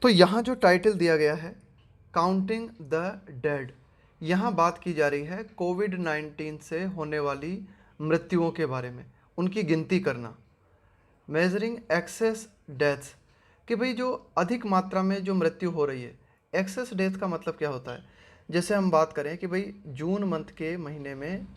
तो यहाँ जो टाइटल दिया गया है काउंटिंग द डेड, यहाँ बात की जा रही है कोविड-19 से होने वाली मृत्युओं के बारे में, उनकी गिनती करना। मेजरिंग एक्सेस डेथ्स, कि भाई जो अधिक मात्रा में जो मृत्यु हो रही है। एक्सेस डेथ का मतलब क्या होता है? जैसे हम बात करें कि भाई जून मंथ के महीने में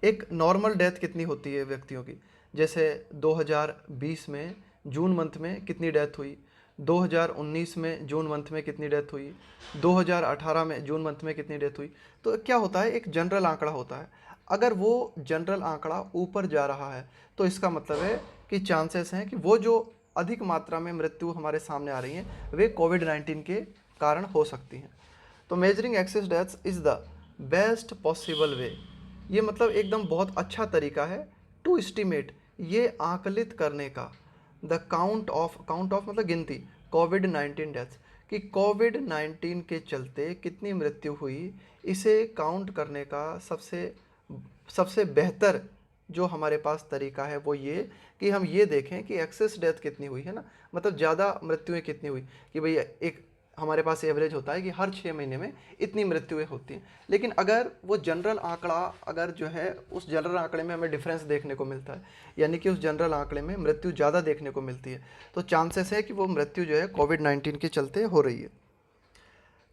एक नॉर्मल डेथ कितनी होती है व्यक्तियों की, जैसे 2020 में जून मंथ में कितनी डेथ हुई, 2019 में जून मंथ में कितनी डेथ हुई, 2018 में जून मंथ में कितनी डेथ हुई। तो क्या होता है, एक जनरल आंकड़ा होता है। अगर वो जनरल आंकड़ा ऊपर जा रहा है तो इसका मतलब है कि चांसेस हैं कि वो जो अधिक मात्रा में मृत्यु हमारे सामने आ रही हैं वे कोविड-19 के कारण हो सकती हैं। तो measuring excess deaths is the best possible way, ये मतलब एकदम बहुत अच्छा तरीका है टू एस्टिमेट, ये आकलित करने का, द काउंट ऑफ मतलब गिनती, कोविड-19 डेथ्स, कि कोविड-19 के चलते कितनी मृत्यु हुई, इसे काउंट करने का सबसे सबसे बेहतर जो हमारे पास तरीका है वो ये कि हम ये देखें कि एक्सेस डेथ कितनी हुई है ना, मतलब ज़्यादा मृत्युएं कितनी हुई, कि भाई एक हमारे पास एवरेज होता है कि हर 6 महीने में इतनी मृत्युएं होती हैं। लेकिन अगर वो जनरल आंकड़ा, अगर जो है उस जनरल आंकड़े में हमें डिफरेंस देखने को मिलता है, यानी कि उस जनरल आंकड़े में मृत्यु ज़्यादा देखने को मिलती है, तो चांसेस है कि वो मृत्यु जो है कोविड-19 के चलते हो रही है।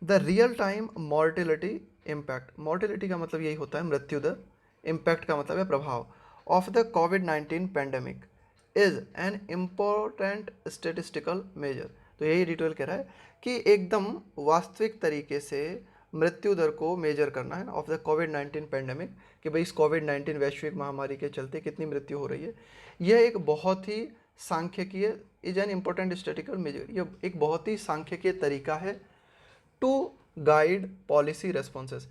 The real time mortality impact, mortality का मतलब यही होता है मृत्यु दर, इम्पैक्ट का मतलब है प्रभाव, ऑफ द कोविड-19 pandemic is an important statistical measure. तो यही डिटेल कह रहा है कि एकदम वास्तविक तरीके से मृत्यु दर को मेजर करना है ऑफ द कोविड-19 पैंडेमिक, कि भाई इस कोविड-19 वैश्विक महामारी के चलते कितनी मृत्यु हो रही है। यह एक बहुत ही सांख्यिकीय, is an important statistical measure, यह एक बहुत ही सांख्यिकीय तरीका है to guide policy responses.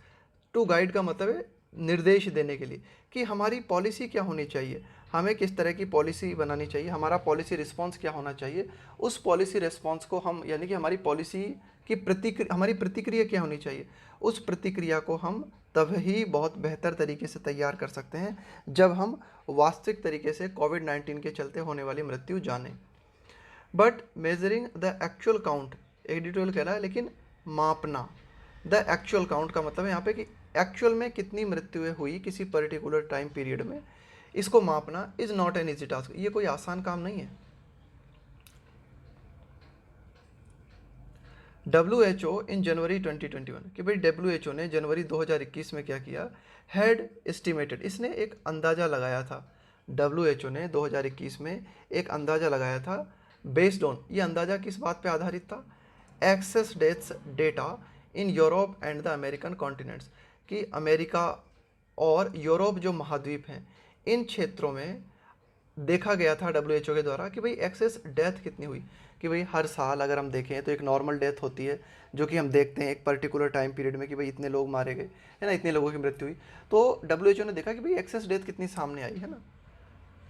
To guide का मतलब है निर्देश देने के लिए कि हमारी पॉलिसी क्या होनी चाहिए, हमें किस तरह की पॉलिसी बनानी चाहिए, हमारा पॉलिसी रिस्पॉन्स क्या होना चाहिए। उस पॉलिसी रिस्पॉन्स को हम, यानी कि हमारी पॉलिसी की प्रतिक्रिया, हमारी प्रतिक्रिया क्या होनी चाहिए, उस प्रतिक्रिया को हम तभी बहुत बेहतर तरीके से तैयार कर सकते हैं जब हम वास्तविक तरीके से कोविड-19 के चलते होने वाली मृत्यु जानें। But measuring the actual count, editorial कह रहा है लेकिन मापना, द एक्चुअल काउंट का मतलब है यहाँ पे कि एक्चुअल में कितनी मृत्युएं हुई किसी पर्टिकुलर टाइम पीरियड में, इसको मापना is not an easy task, ये कोई आसान काम नहीं है। WHO इन जनवरी 2021, कि भाई WHO ने जनवरी 2021 में क्या किया, हैड एस्टिमेटेड, इसने एक अंदाज़ा लगाया था। WHO ने 2021 में एक अंदाज़ा लगाया था, बेस्ड ऑन, ये अंदाज़ा किस बात पे आधारित था, excess deaths data in Europe and the American continents, कि अमेरिका और यूरोप जो महाद्वीप हैं इन क्षेत्रों में देखा गया था WHO के द्वारा कि भाई एक्सेस डेथ कितनी हुई, कि भाई हर साल अगर हम देखें तो एक नॉर्मल डेथ होती है जो कि हम देखते हैं एक पर्टिकुलर टाइम पीरियड में कि भाई इतने लोग मारे गए है ना, इतने लोगों की मृत्यु हुई। तो WHO ने देखा कि भाई एक्सेस डेथ कितनी सामने आई है ना,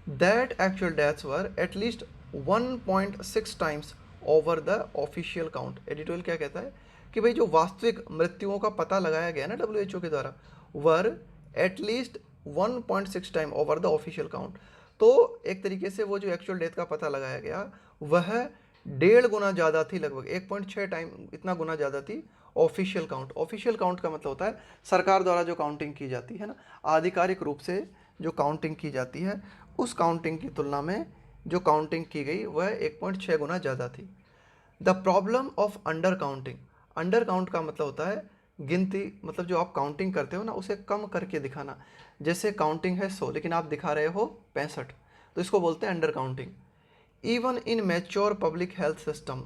that actual deaths were at least 1.6 times over the official count. Editorial क्या कहता है कि भाई जो वास्तविक मृत्युओं का पता लगाया गया ना WHO के द्वारा, were at least 1.6 time over the official count. तो एक तरीके से वो जो एक्चुअल डेथ का पता लगाया गया वह 1.5 गुना ज़्यादा थी, लगभग 1.6 टाइम इतना गुना ज़्यादा थी ऑफिशियल काउंट। ऑफिशियल काउंट का मतलब होता है सरकार द्वारा जो काउंटिंग की जाती है ना, आधिकारिक रूप से जो काउंटिंग की जाती है, उस काउंटिंग की तुलना में जो काउंटिंग की गई वह 1.6 गुना ज़्यादा थी। The problem of under counting, under count का मतलब होता है गिनती, मतलब जो आप काउंटिंग करते हो ना उसे कम करके दिखाना, जैसे काउंटिंग है 100 लेकिन आप दिखा रहे हो 65, तो इसको बोलते हैं under counting. Even in mature public health system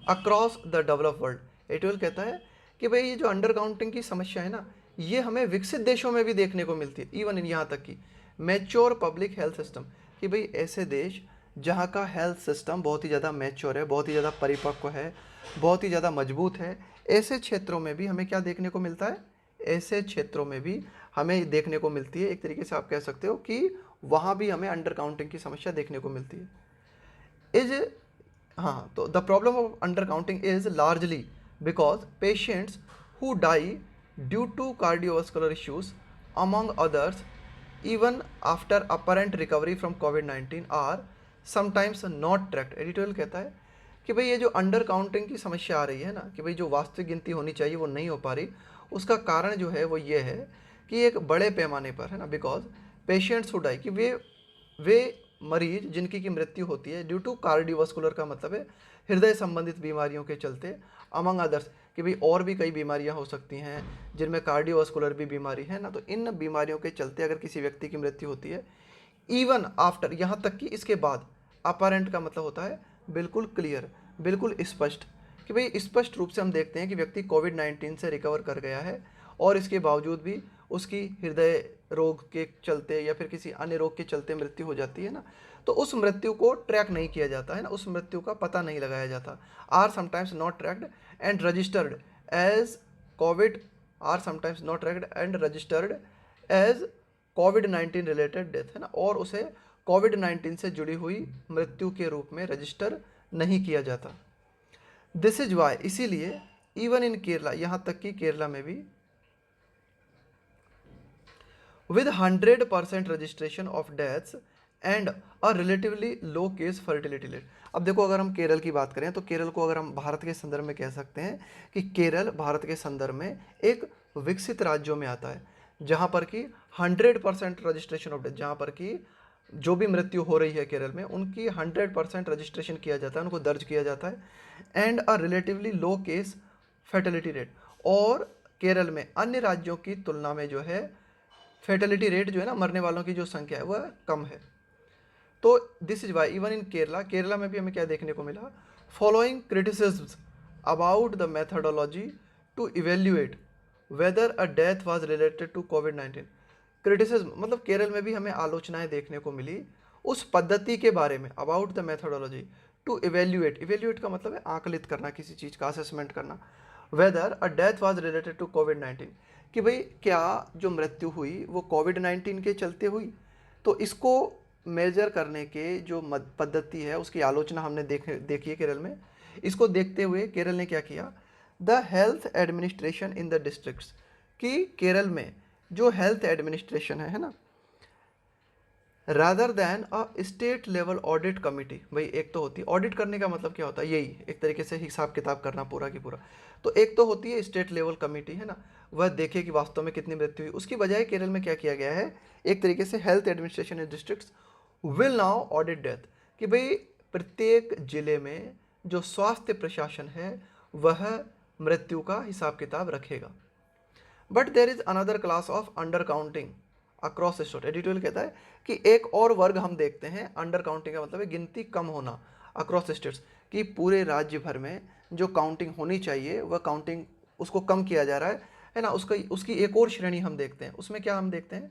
across the develop world, atoll कहता है कि भाई ये जो अंडर काउंटिंग की समस्या है ना, ये हमें विकसित देशों में भी देखने को मिलती है, इवन इन यहाँ तक कि मैच्योर पब्लिक हेल्थ सिस्टम, कि भाई ऐसे देश जहाँ का हेल्थ सिस्टम बहुत ही ज़्यादा मैच्योर है, बहुत ही ज़्यादा परिपक्व है, बहुत ही ज़्यादा मजबूत है, ऐसे क्षेत्रों में भी हमें क्या देखने को मिलता है, ऐसे क्षेत्रों में भी हमें देखने को मिलती है, एक तरीके से आप कह सकते हो कि वहाँ भी हमें अंडर काउंटिंग की समस्या देखने को मिलती है। इज हाँ, तो the problem of under counting is largely because patients who die due to cardiovascular issues among others even after apparent recovery from कोविड-19 are sometimes not tracked. Editorial कहता है कि भाई ये जो अंडर काउंटिंग की समस्या आ रही है ना, कि भाई जो वास्तविक गिनती होनी चाहिए वो नहीं हो पा रही, उसका कारण जो है वो ये है कि एक बड़े पैमाने पर है ना, बिकॉज पेशेंट्स हु डाई, कि वे मरीज जिनकी की मृत्यु होती है ड्यू टू कार्डियोवास्कुलर, का मतलब है हृदय संबंधित बीमारियों के चलते, अमंग अदर्स, कि भाई और भी कई बीमारियां हो सकती हैं जिनमें कार्डियोवास्कुलर भी बीमारी है ना, तो इन बीमारियों के चलते अगर किसी व्यक्ति की मृत्यु होती है, इवन आफ्टर, यहाँ तक कि इसके बाद, अपारेंट का मतलब होता है बिल्कुल क्लियर, बिल्कुल स्पष्ट, कि भाई स्पष्ट रूप से हम देखते हैं कि व्यक्ति कोविड-19 से रिकवर कर गया है और इसके बावजूद भी उसकी हृदय रोग के चलते या फिर किसी अन्य रोग के चलते मृत्यु हो जाती है ना, तो उस मृत्यु को ट्रैक नहीं किया जाता है ना, उस मृत्यु का पता नहीं लगाया जाता, are sometimes not tracked and registered as COVID, are sometimes not tracked and registered as कोविड-19 रिलेटेड डेथ, है ना, और उसे कोविड-19 से जुड़ी हुई मृत्यु के रूप में रजिस्टर नहीं किया जाता। दिस इज वाई, इसीलिए इवन इन केरला, यहाँ तक कि केरला में भी with 100% registration of deaths and a relatively low case fertility rate। अब देखो, अगर हम केरल की बात करें तो केरल को अगर हम भारत के संदर्भ में कह सकते हैं कि केरल भारत के संदर्भ में एक विकसित राज्यों में आता है जहाँ पर कि 100% रजिस्ट्रेशन ऑफ डेथ, जहाँ पर कि जो भी मृत्यु हो रही है केरल में उनकी 100% रजिस्ट्रेशन किया जाता है, उनको दर्ज किया जाता है, and a relatively low case fertility rate, और केरल में अन्य राज्यों की तुलना में जो है फर्टिलिटी रेट जो है ना, मरने वालों की जो संख्या है वह कम है। तो this is why even in Kerala, Kerala में भी हमें क्या देखने को मिला, following criticisms about the methodology to evaluate whether a death was related to कोविड-19। क्रिटिसिज्म मतलब केरल में भी हमें आलोचनाएं देखने को मिली उस पद्धति के बारे में, about the methodology to evaluate, evaluate का मतलब है आकलित करना, किसी चीज़ का असेसमेंट करना, whether a death was related to कोविड-19, कि भाई क्या जो मृत्यु हुई वो कोविड-19 के चलते हुई। तो इसको मेजर करने के जो पद्धति है उसकी आलोचना हमने देखी है केरल में। इसको देखते हुए केरल ने क्या किया, the health administration in the districts, कि केरल में जो हेल्थ एडमिनिस्ट्रेशन है ना, rather than a state level audit committee, भाई एक तो होती है ऑडिट करने का मतलब क्या होता है, यही एक तरीके से हिसाब किताब करना पूरा की पूरा, तो एक तो होती है स्टेट लेवल कमिटी है ना, वह देखे कि वास्तव में कितनी मृत्यु हुई। उसकी बजाय केरल में क्या किया गया है, एक तरीके से health administration in districts will now audit death, कि भाई प्रत्येक जिले में जो स्वास्थ्य प्रशासन है वह मृत्यु का हिसाब किताब रखेगा। But there is another class of under counting across state. Editorial कहता है कि एक और वर्ग हम देखते हैं, अंडर काउंटिंग का मतलब है गिनती कम होना, अक्रॉस स्टेट्स, कि पूरे राज्य भर में जो काउंटिंग होनी चाहिए वह काउंटिंग उसको कम किया जा रहा है ना। उसकी एक और श्रेणी हम देखते हैं, उसमें क्या हम देखते हैं,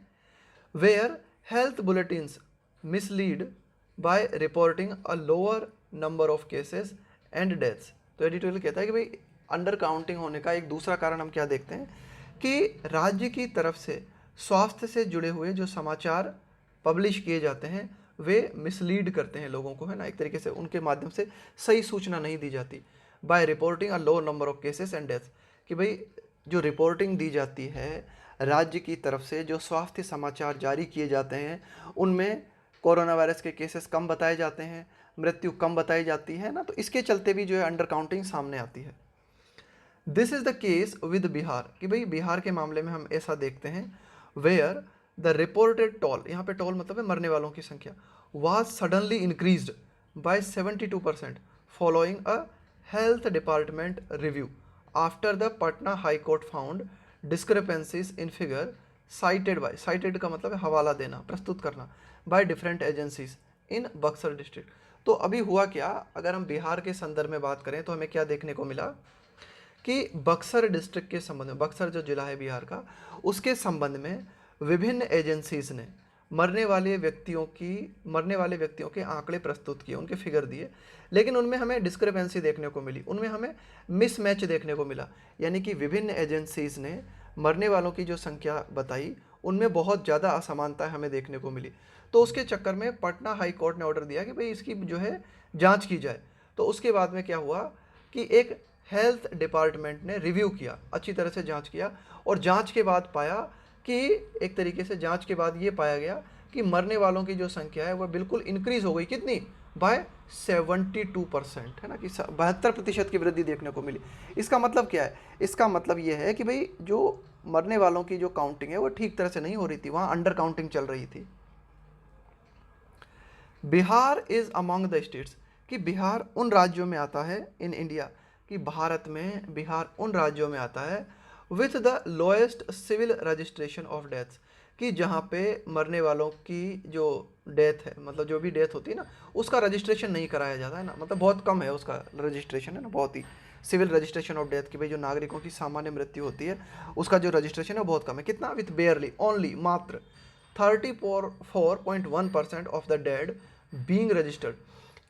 where health bulletins mislead by reporting a lower number of cases and deaths. तो एडिटोरियल कहता है कि भाई अंडर काउंटिंग होने का एक दूसरा कारण हम क्या देखते हैं कि राज्य की तरफ से स्वास्थ्य से जुड़े हुए जो समाचार पब्लिश किए जाते हैं वे मिसलीड करते हैं लोगों को, है ना, एक तरीके से उनके माध्यम से सही सूचना नहीं दी जाती। By reporting a low number of cases and deaths, कि भाई जो रिपोर्टिंग दी जाती है राज्य की तरफ से, जो स्वास्थ्य समाचार जारी किए जाते हैं उनमें कोरोना वायरस के केसेस कम बताए जाते हैं, मृत्यु कम बताई जाती है ना, तो इसके चलते भी जो है अंडर काउंटिंग सामने आती है। This is the case with Bihar, कि भाई बिहार के मामले में हम ऐसा देखते हैं, वेयर द रिपोर्टेड टॉल, यहाँ पे टॉल मतलब है मरने वालों की संख्या, was suddenly increased by 72% following a health department review after the Patna high court found discrepancies in figure cited by, cited का मतलब है हवाला देना, प्रस्तुत करना, by different agencies in Buxar district. तो अभी हुआ क्या, अगर हम बिहार के संदर्भ में बात करें तो हमें क्या देखने को मिला कि बक्सर डिस्ट्रिक्ट के संबंध में, बक्सर जो जिला है बिहार का, उसके संबंध में विभिन्न एजेंसीज ने मरने वाले व्यक्तियों के आंकड़े प्रस्तुत किए, उनके फिगर दिए, लेकिन उनमें हमें डिस्क्रिपेंसी देखने को मिली, उनमें हमें मिसमैच देखने को मिला, यानी कि विभिन्न एजेंसीज ने मरने वालों की जो संख्या बताई उनमें बहुत ज़्यादा असमानता हमें देखने को मिली। तो उसके चक्कर में पटना हाई कोर्ट ने ऑर्डर दिया कि भाई इसकी जो है जांच की जाए। तो उसके बाद में क्या हुआ कि एक हेल्थ डिपार्टमेंट ने रिव्यू किया, अच्छी तरह से जांच किया, और जांच के बाद पाया कि एक तरीके से जांच के बाद ये पाया गया कि मरने वालों की जो संख्या है वह बिल्कुल इंक्रीज़ हो गई, कितनी, बाय 72%, है ना, कि 72% की वृद्धि देखने को मिली। इसका मतलब क्या है? इसका मतलब ये है कि भाई जो मरने वालों की जो काउंटिंग है वो ठीक तरह से नहीं हो रही थी, वहाँ अंडर काउंटिंग चल रही थी। Bihar is among the states, कि बिहार उन राज्यों में आता है इन इंडिया, कि भारत में बिहार उन राज्यों में आता है with the lowest civil registration of deaths, कि जहाँ पे मरने वालों की जो डेथ है, मतलब जो भी डेथ होती है ना, उसका रजिस्ट्रेशन नहीं कराया जाता है ना, मतलब बहुत कम है उसका रजिस्ट्रेशन, है ना, बहुत ही सिविल रजिस्ट्रेशन ऑफ डेथ, की भाई जो नागरिकों की सामान्य मृत्यु होती है उसका जो रजिस्ट्रेशन है बहुत कम है। कितना? विथ बेयरली, ओनली, मात्र 34.1% of the dead being registered,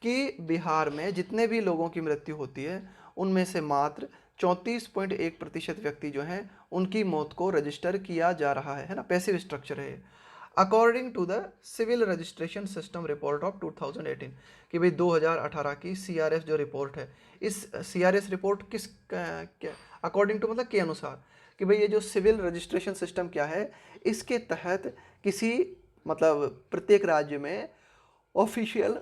कि बिहार में जितने भी लोगों की मृत्यु होती है उनमें से मात्र 34.1% व्यक्ति जो हैं उनकी मौत को रजिस्टर किया जा रहा है ना, पैसिव स्ट्रक्चर है। According to the civil registration system report of 2018, कि भाई 2018 की सीआरएस जो रिपोर्ट है, इस सीआरएस रिपोर्ट किस अकॉर्डिंग टू मतलब के अनुसार, कि भाई ये जो सिविल रजिस्ट्रेशन सिस्टम क्या है, इसके तहत किसी मतलब प्रत्येक राज्य में ऑफिशियल,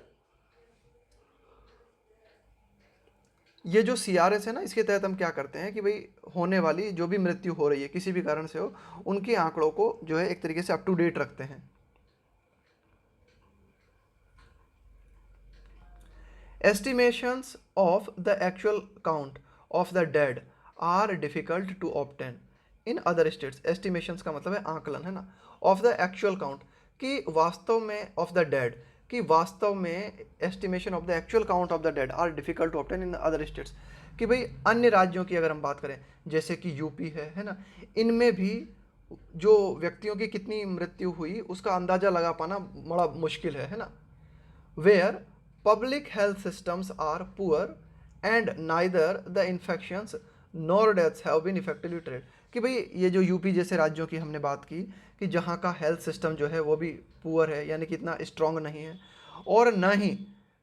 ये जो सीआरएस है ना, इसके तहत हम क्या करते हैं कि भाई होने वाली जो भी मृत्यु हो रही है किसी भी कारण से हो, उनके आंकड़ों को जो है एक तरीके से अप टू डेट रखते हैं। Estimations of the actual count of the dead are difficult to obtain in other states. Estimations का मतलब है आंकलन, है ना, ऑफ द एक्चुअल काउंट, कि वास्तव में ऑफ द डेड, कि वास्तव में estimation of the actual count of the dead are difficult to obtain in other states, कि भाई अन्य राज्यों की अगर हम बात करें जैसे कि यूपी है ना, इनमें भी जो व्यक्तियों की कितनी मृत्यु हुई उसका अंदाज़ा लगा पाना बड़ा मुश्किल है ना। Where public health systems are poor and neither the infections nor deaths have been effectively treated, कि भाई ये जो यूपी जैसे राज्यों की हमने बात की कि जहाँ का हेल्थ सिस्टम जो है वो भी पुअर है, यानी कि इतना स्ट्रॉन्ग नहीं है, और न ही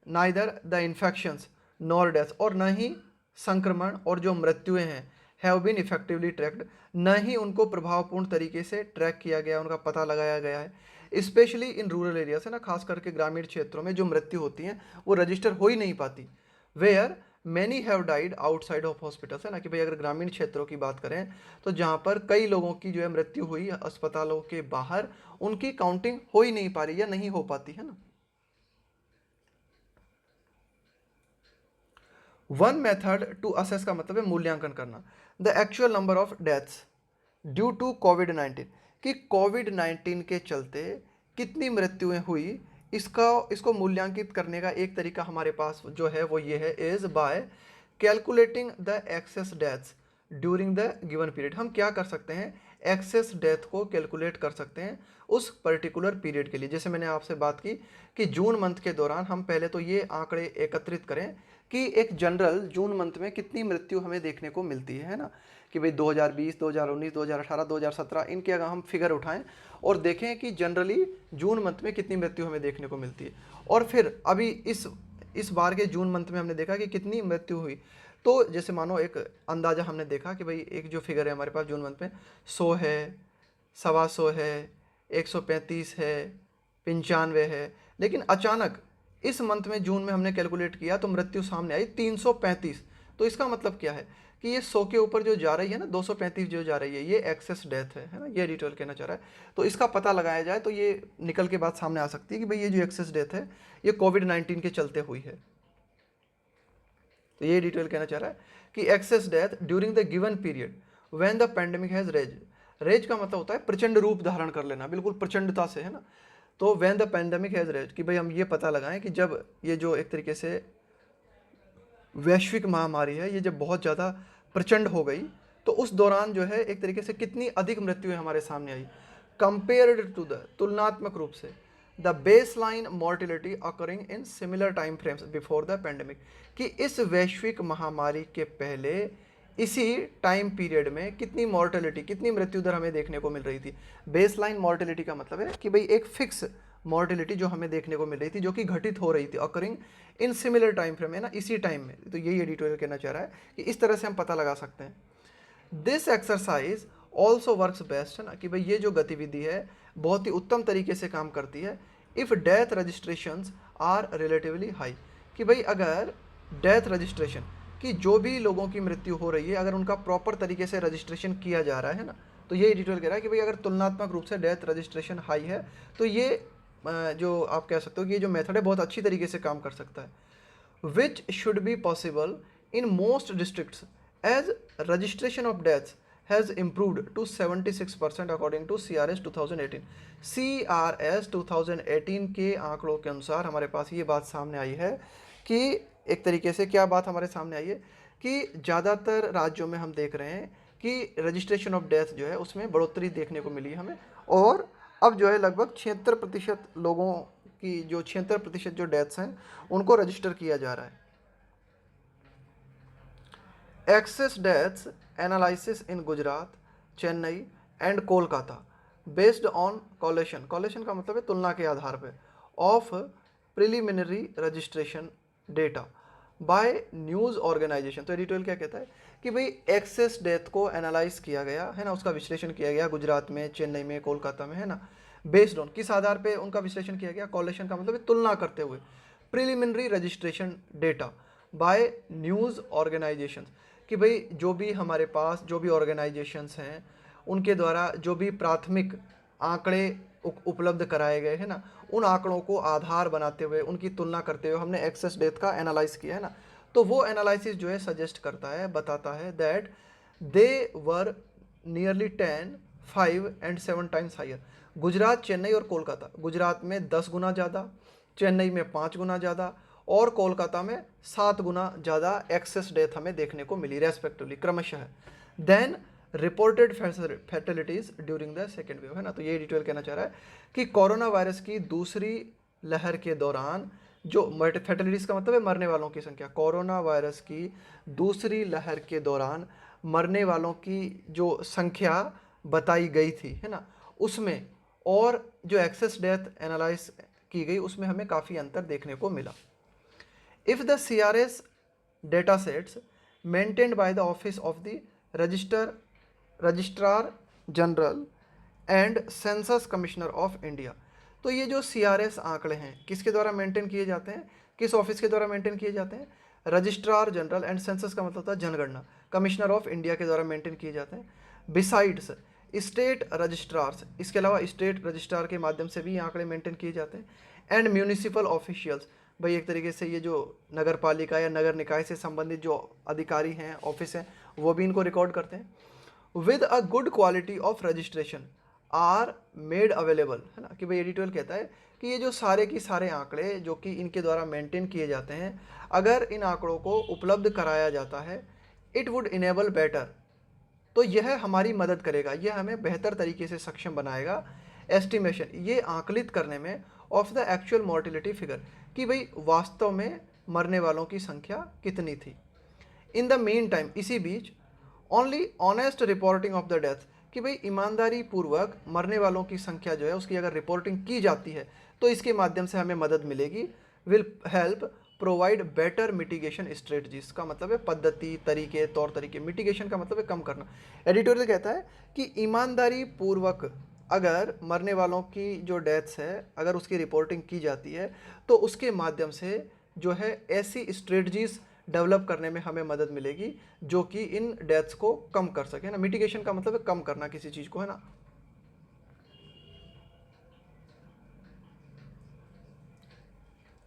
neither the infections nor deaths, और न ही संक्रमण और जो मृत्युएं हैं हैव बीन इफेक्टिवली ट्रैक्ड, न ही उनको प्रभावपूर्ण तरीके से ट्रैक किया गया, उनका पता लगाया गया है। स्पेशली इन रूरल एरियाज, है ना, खास करके ग्रामीण क्षेत्रों में जो मृत्यु होती हैं वो रजिस्टर हो ही नहीं पाती। Where many have died outside of hospitals, है ना, कि भाई अगर ग्रामीण क्षेत्रों की बात करें तो जहाँ पर कई लोगों की जो है मृत्यु हुई अस्पतालों के बाहर, उनकी काउंटिंग हो ही नहीं पा रही या नहीं हो पाती, है ना। वन मेथड टू असेस का मतलब है मूल्यांकन करना the actual number of deaths due to कोविड-19, कि कोविड-19 के चलते कितनी मृत्युएं हुई, इसको मूल्यांकित करने का एक तरीका हमारे पास जो है वो ये है, is by calculating the excess deaths during the given period. हम क्या कर सकते हैं, एक्सेस डेथ को कैलकुलेट कर सकते हैं उस पर्टिकुलर पीरियड के लिए। जैसे मैंने आपसे बात की कि जून मंथ के दौरान हम पहले तो ये आंकड़े एकत्रित करें कि एक जनरल जून मंथ में कितनी मृत्यु हमें देखने को मिलती है ना, कि भाई 2020, 2019, 2018, 2017 इनके अगर हम फिगर उठाएं और देखें कि जनरली जून मंथ में कितनी मृत्यु हमें देखने को मिलती है, और फिर अभी इस बार के जून मंथ में हमने देखा कि कितनी मृत्यु हुई। तो जैसे मानो एक अंदाज़ा हमने देखा कि भाई एक जो फिगर है हमारे पास जून मंथ में 100 है, 125 है, 135 है, 95 है, लेकिन अचानक इस मंथ में जून में हमने कैलकुलेट किया तो मृत्यु सामने आई 335। तो इसका मतलब क्या है कि ये 100 के ऊपर जो जा रही है ना, 235 जो जा रही है, ये एक्सेस डेथ है ना, ये डिटेल कहना चाह रहा है। तो इसका पता लगाया जाए तो ये निकल के बात सामने आ सकती है कि भाई ये जो एक्सेस डेथ है ये कोविड-19 के चलते हुई है। तो ये डिटेल कहना चाह रहा है कि excess death during the given period when the pandemic has rage का मतलब होता है प्रचंड रूप धारण कर लेना, बिल्कुल प्रचंडता से, है ना। तो when the pandemic has rage, कि भाई हम ये पता लगाएं कि जब ये जो एक तरीके से वैश्विक महामारी है ये जब बहुत ज़्यादा प्रचंड हो गई तो उस दौरान जो है एक तरीके से कितनी अधिक मृत्युएं हमारे सामने आई कंपेयर्ड टू द, तुलनात्मक रूप से, the base line mortality occurring in similar time frames before the pandemic, कि इस वैश्विक महामारी के पहले इसी टाइम पीरियड में कितनी मॉर्टिलिटी, कितनी मृत्यु दर हमें देखने को मिल रही थी। बेस लाइन मॉर्टिलिटी का मतलब है कि भाई एक फिक्स मॉर्टिलिटी जो हमें देखने को मिल रही थी, जो कि घटित हो रही थी, occurring in similar time frame, है ना, इसी टाइम में। तो यही एडिटोरियल कहना चाह रहा है कि इस तरह से हम पता लगा सकते हैं। This exercise also works best, है ना, कि भाई ये जो गतिविधि है बहुत ही उत्तम तरीके से काम करती है if death registrations are relatively high, कि भाई अगर डेथ रजिस्ट्रेशन, कि जो भी लोगों की मृत्यु हो रही है अगर उनका प्रॉपर तरीके से रजिस्ट्रेशन किया जा रहा है ना, तो ये एडिटोरियल कह रहा है कि भाई अगर तुलनात्मक रूप से डेथ रजिस्ट्रेशन हाई है तो ये जो आप कह सकते हो कि ये जो मेथड है बहुत अच्छी तरीके से काम कर सकता है। Which should be possible in most districts as registration of deaths has improved to 76% according to CRS 2018। CRS 2018 के आंकड़ों के अनुसार हमारे पास ये बात सामने आई है कि एक तरीके से क्या बात हमारे सामने आई है कि ज़्यादातर राज्यों में हम देख रहे हैं कि रजिस्ट्रेशन ऑफ डेथ जो है उसमें बढ़ोतरी देखने को मिली है हमें, और अब जो है लगभग 76% लोगों की जो 76% जो डेथ्स हैं उनको रजिस्टर किया जा रहा है। Excess deaths analysis in Gujarat, Chennai and Kolkata based on collation, collation का मतलब है तुलना के आधार पर, of preliminary registration data by news organisation. तो एडिटोरियल क्या कहता है कि भाई एक्सेस डेथ को एनालाइज किया गया है ना, उसका विश्लेषण किया गया गुजरात में, चेन्नई में, कोलकाता में, है ना, बेस्ड ऑन, किस आधार पे उनका विश्लेषण किया गया, कॉलेशन का मतलब है तुलना करते हुए, preliminary registration data by news organisation, कि भाई जो भी हमारे पास जो भी ऑर्गेनाइजेशंस हैं उनके द्वारा जो भी प्राथमिक आंकड़े उपलब्ध कराए गए हैं ना, उन आंकड़ों को आधार बनाते हुए उनकी तुलना करते हुए हमने एक्सेस डेथ का एनालाइज किया है ना, तो वो एनालिसिस जो है सजेस्ट करता है, बताता है that they were nearly 10, 5 and 7 times higher. Gujarat, Chennai और कोलकाता, गुजरात में 10 गुना ज़्यादा, चेन्नई में 5 गुना ज़्यादा और कोलकाता में 7 गुना ज़्यादा एक्सेस डेथ हमें देखने को मिली रेस्पेक्टिवली क्रमशः। Then reported fatalities during the second wave, है ना, तो ये डिटेल कहना चाह रहा है कि कोरोना वायरस की दूसरी लहर के दौरान जो फैटेलिटीज़ का मतलब है मरने वालों की संख्या, कोरोना वायरस की दूसरी लहर के दौरान मरने वालों की जो संख्या बताई गई थी, है ना, उसमें और जो एक्सेस डेथ एनालाइज की गई उसमें हमें काफ़ी अंतर देखने को मिला। If the CRS data sets maintained by the office of the registrar general and census commissioner of India, तो ये जो CRS आंकड़े हैं किसके द्वारा मेंटेन किए जाते हैं, किस ऑफिस के द्वारा मेंटेन किए जाते हैं, रजिस्ट्रार जनरल एंड सेंसस का मतलब होता है जनगणना, कमिश्नर ऑफ इंडिया के द्वारा मेंटेन किए जाते हैं। बिसाइड्स स्टेट रजिस्ट्रार्स, इसके अलावा स्टेट रजिस्ट्रार के माध्यम से भी ये आंकड़े मेंटेन किए जाते हैं। एंड म्यूनिसिपल ऑफिशियल्स, भाई एक तरीके से ये जो नगर पालिका या नगर निकाय से संबंधित जो अधिकारी हैं, ऑफिस हैं, वो भी इनको रिकॉर्ड करते हैं। With a good quality of registration are made available, है ना, कि भाई एडिटोरियल कहता है कि ये जो सारे की सारे आंकड़े जो कि इनके द्वारा मेंटेन किए जाते हैं, अगर इन आंकड़ों को उपलब्ध कराया जाता है, इट वुड इनेबल बेटर, तो यह हमारी मदद करेगा, यह हमें बेहतर तरीके से सक्षम बनाएगा एस्टिमेशन, ये आकलित करने में, of the actual mortality figure, कि भाई वास्तव में मरने वालों की संख्या कितनी थी। इन द मेन टाइम, इसी बीच, only honest reporting of the death, कि भाई ईमानदारी पूर्वक मरने वालों की संख्या जो है उसकी अगर रिपोर्टिंग की जाती है तो इसके माध्यम से हमें मदद मिलेगी। Will help provide better mitigation strategies, का मतलब है पद्धति, तरीके, तौर तरीके, मिटिगेशन का मतलब है कम करना। एडिटोरियल कहता है कि ईमानदारी पूर्वक अगर मरने वालों की जो डेथ्स है अगर उसकी रिपोर्टिंग की जाती है तो उसके माध्यम से जो है ऐसी स्ट्रेटजीज डेवलप करने में हमें मदद मिलेगी जो कि इन डेथ्स को कम कर सके ना। मिटिगेशन का मतलब है कम करना किसी चीज़ को, है ना।